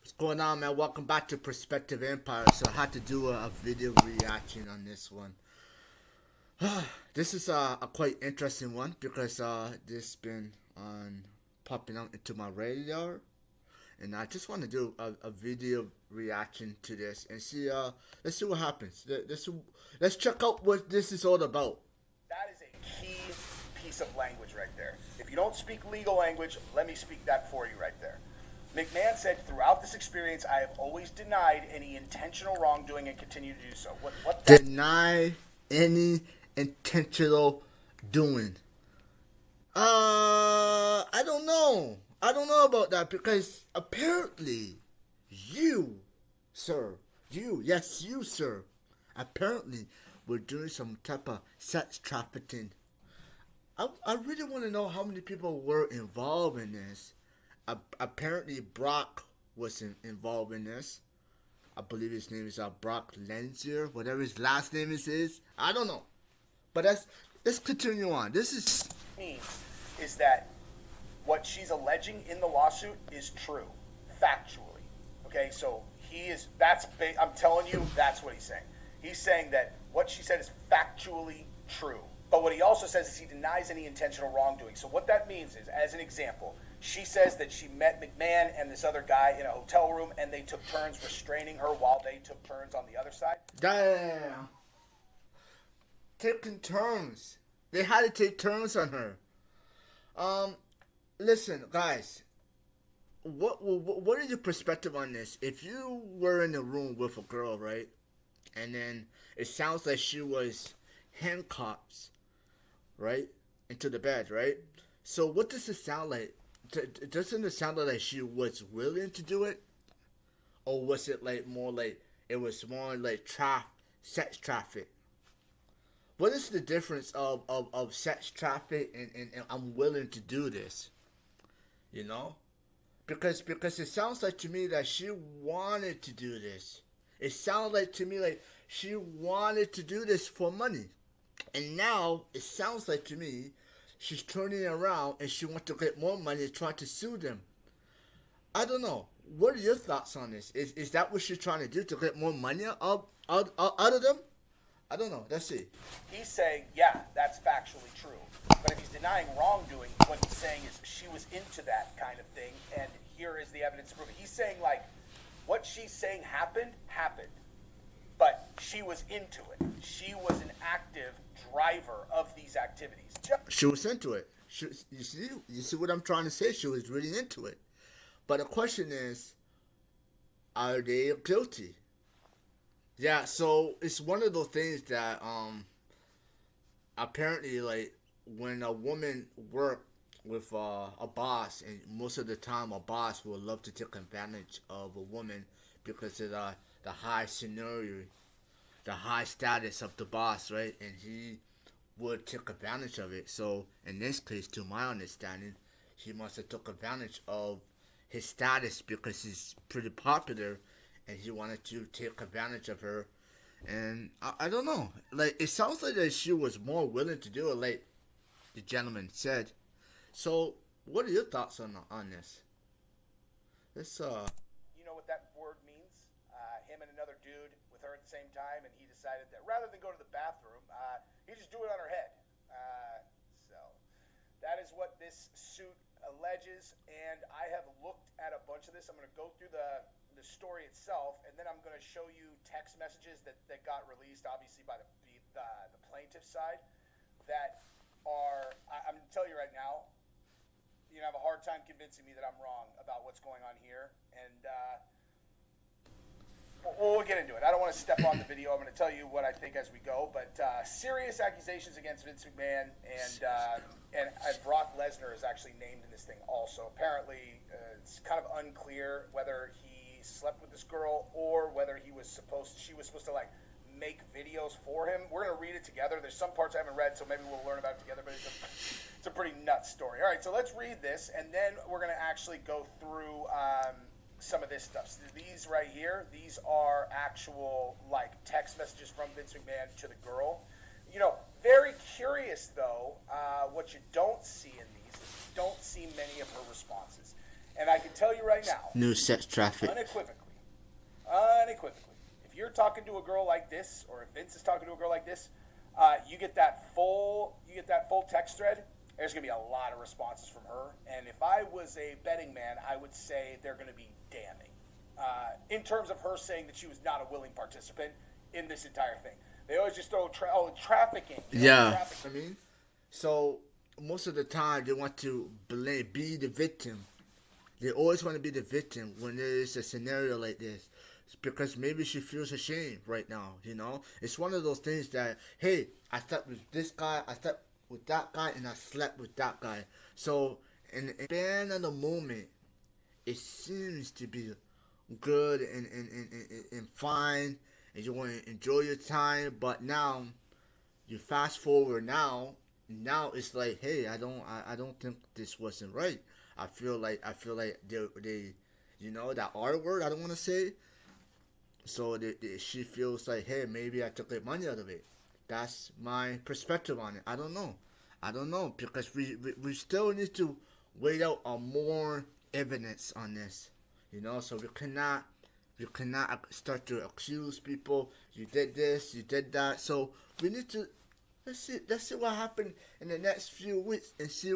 What's going on, man? Welcome back to Perspective Empire. So I had to do a video reaction on this one. This is a quite interesting one because this been on popping out into my radar, and I just want to do a video reaction to this and see. Let's see what happens. Let's check out what this is all about. That is a key piece of language right there. If you don't speak legal language, let me speak that for you right there. McMahon said, throughout this experience, I have always denied any intentional wrongdoing and continue to do so. Deny any intentional doing. I don't know. I don't know about that because apparently you, sir, yes, you, sir, apparently were doing some type of sex trafficking. I really want to know how many people were involved in this. Apparently Brock was involved in this. I believe his name is Brock Lesnar, whatever his last name is. I don't know. But let's continue on. This is that what she's alleging in the lawsuit is true, factually. Okay, so I'm telling you, that's what he's saying. He's saying that what she said is factually true. But what he also says is he denies any intentional wrongdoing. So what that means is, as an example, she says that she met McMahon and this other guy in a hotel room and they took turns restraining her while they took turns on the other side. Damn. Taking turns. They had to take turns on her. Listen, guys. What is your perspective on this? If you were in a room with a girl, right? And then it sounds like she was handcuffed, right? Into the bed, right? So what does it sound like? Doesn't it sound like she was willing to do it? Or was it more like sex traffic? What is the difference of sex traffic and I'm willing to do this? You know? Because it sounds like to me that she wanted to do this. It sounds like to me like she wanted to do this for money. And now it sounds like to me she's turning around and she wants to get more money and try to sue them. I don't know. What are your thoughts on this? Is that what she's trying to do, to get more money out of them? I don't know. Let's see. He's saying, yeah, that's factually true. But if he's denying wrongdoing, what he's saying is she was into that kind of thing, and here is the evidence to prove it. He's saying, what she's saying happened, but she was into it. She was an active driver of these activities. She was into it. You see what I'm trying to say? She was really into it. But the question is, are they guilty? Yeah, so it's one of those things that apparently when a woman works with a boss, and most of the time a boss will love to take advantage of a woman because of the high seniority, the high status of the boss, right? And he would take advantage of it. So in this case, to my understanding, he must have took advantage of his status because he's pretty popular, and he wanted to take advantage of her. And I don't know. It sounds like that she was more willing to do it, like the gentleman said. So what are your thoughts on this? Let's You know what that word means? Him and another dude with her at the same time, and he decided that rather than go to the bathroom, he just do it on her head. So that is what this suit alleges, and I have looked at a bunch of this. I'm going to go through the story itself, and then I'm going to show you text messages that got released, obviously by the plaintiff side, that are, I'm going to tell you right now, you're going to have a hard time convincing me that I'm wrong about what's going on here, and we'll get into it. I don't want to step on the video. I'm going to tell you what I think as we go, but serious accusations against Vince McMahon and Brock Lesnar is actually named in this thing also. Apparently, it's kind of unclear whether he slept with this girl or whether she was supposed to make videos for him. We're going to read it together. There's some parts I haven't read, so maybe we'll learn about it together, but it's a pretty nuts story. All right, so let's read this, and then we're going to actually go through some of this stuff. So these right here, these are actual text messages from Vince McMahon to the girl. Very curious though, what you don't see in these is you don't see many of her responses. And I can tell you right now, New sex traffic. unequivocally, if you're talking to a girl like this, or if Vince is talking to a girl like this, you get that full text thread. There's gonna be a lot of responses from her, and if I was a betting man, I would say they're gonna be damning. In terms of her saying that she was not a willing participant in this entire thing, they always just throw trafficking. I mean, so most of the time they want to be the victim. They always want to be the victim when there is a scenario like this. It's because maybe she feels ashamed right now, It's one of those things that, hey, I slept with this guy, I slept with that guy, and I slept with that guy. So, in the span of the moment, it seems to be good and fine, and you want to enjoy your time, but now, you fast forward now it's like, hey, I don't think this wasn't right. I feel like they that R word I don't want to say. So she feels like, hey, maybe I took the money out of it. That's my perspective on it. I don't know because we still need to wait out on more evidence on this. So we cannot start to accuse people. You did this, you did that. So we need to let's see what happened in the next few weeks and see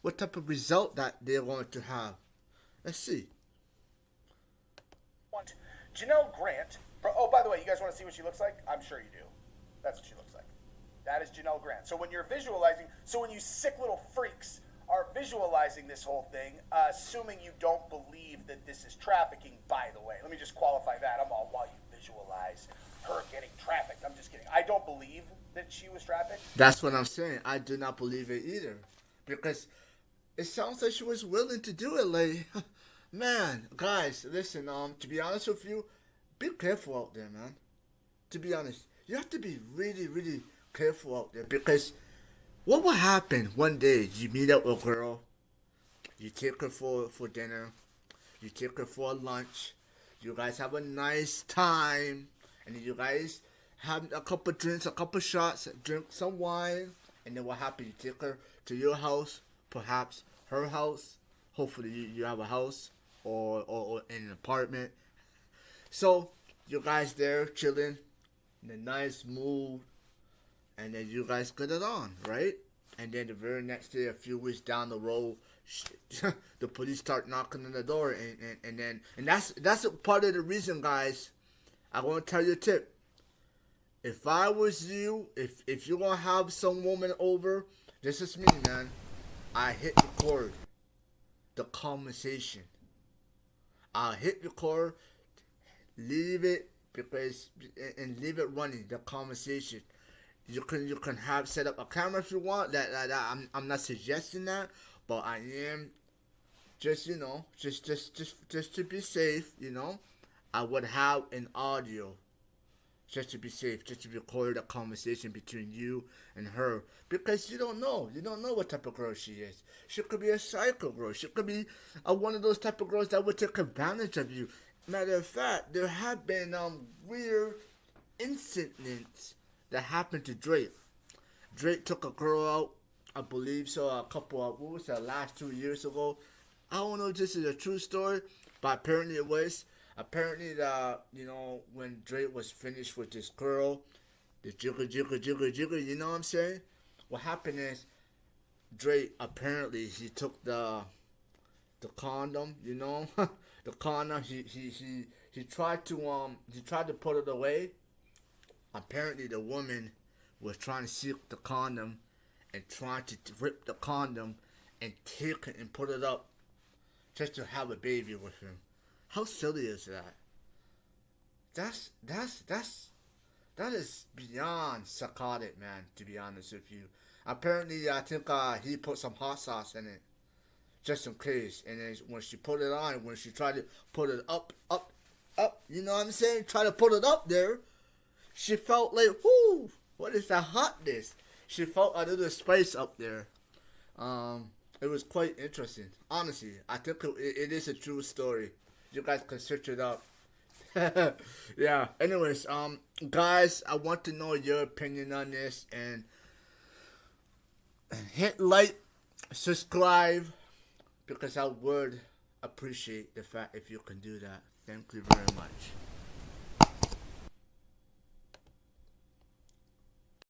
what type of result that they're going to have. Let's see. Janelle Grant. Oh, by the way, you guys want to see what she looks like? I'm sure you do. That's what she looks like. That is Janelle Grant. So when you're visualizing, when you sick little freaks are visualizing this whole thing, assuming you don't believe that this is trafficking, by the way, let me just qualify that. I'm all, while you visualize her getting trafficked. I'm just kidding. I don't believe that she was trafficked. That's what I'm saying. I do not believe it either. Because it sounds like she was willing to do it. Like, man, guys, listen, to be honest with you, be careful out there, man. To be honest, you have to be really, really careful out there, because what will happen one day? You meet up with a girl, you take her for dinner, you take her for lunch, you guys have a nice time, and then you guys have a couple drinks, a couple shots, drink some wine, and then what happens? You take her to your house, perhaps her house. Hopefully you have a house or an apartment. So you guys there chilling in a nice mood, and then you guys get it on, right? And then the very next day, a few weeks down the road, the police start knocking on the door, and that's a part of the reason, guys. I want to tell you a tip. If I was you, if you're gonna have some woman over, this is me, man. I hit record the conversation. I'll hit record, leave it and leave it running, the conversation. You can have set up a camera if you want. That I'm not suggesting that, but I am just just to be safe. I would have an audio just to be safe, just to record a conversation between you and her, because you don't know what type of girl she is. She could be a psycho girl. She could be one of those type of girls that would take advantage of you. Matter of fact, there have been weird incidents that happened to Drake. Drake took a girl out, I believe so, a couple of, what was that, last 2 years ago. I don't know if this is a true story, but apparently it was. Apparently, when Drake was finished with this girl, the jiggle, you know what I'm saying? What happened is, Drake, apparently, he took the condom, the condom, he tried to put it away. Apparently, the woman was trying to seek the condom and trying to rip the condom and take it and put it up just to have a baby with him. How silly is that? That is beyond psychotic, man, to be honest with you. Apparently, I think he put some hot sauce in it, just in case. And then when she put it on, when she tried to put it up, you know what I'm saying? Try to put it up there, she felt like, whoo, what is that hotness? She felt a little spice up there. It was quite interesting. Honestly, I think it is a true story. You guys can search it up. Yeah. Anyways, guys, I want to know your opinion on this, and hit like, subscribe, because I would appreciate the fact if you can do that. Thank you very much.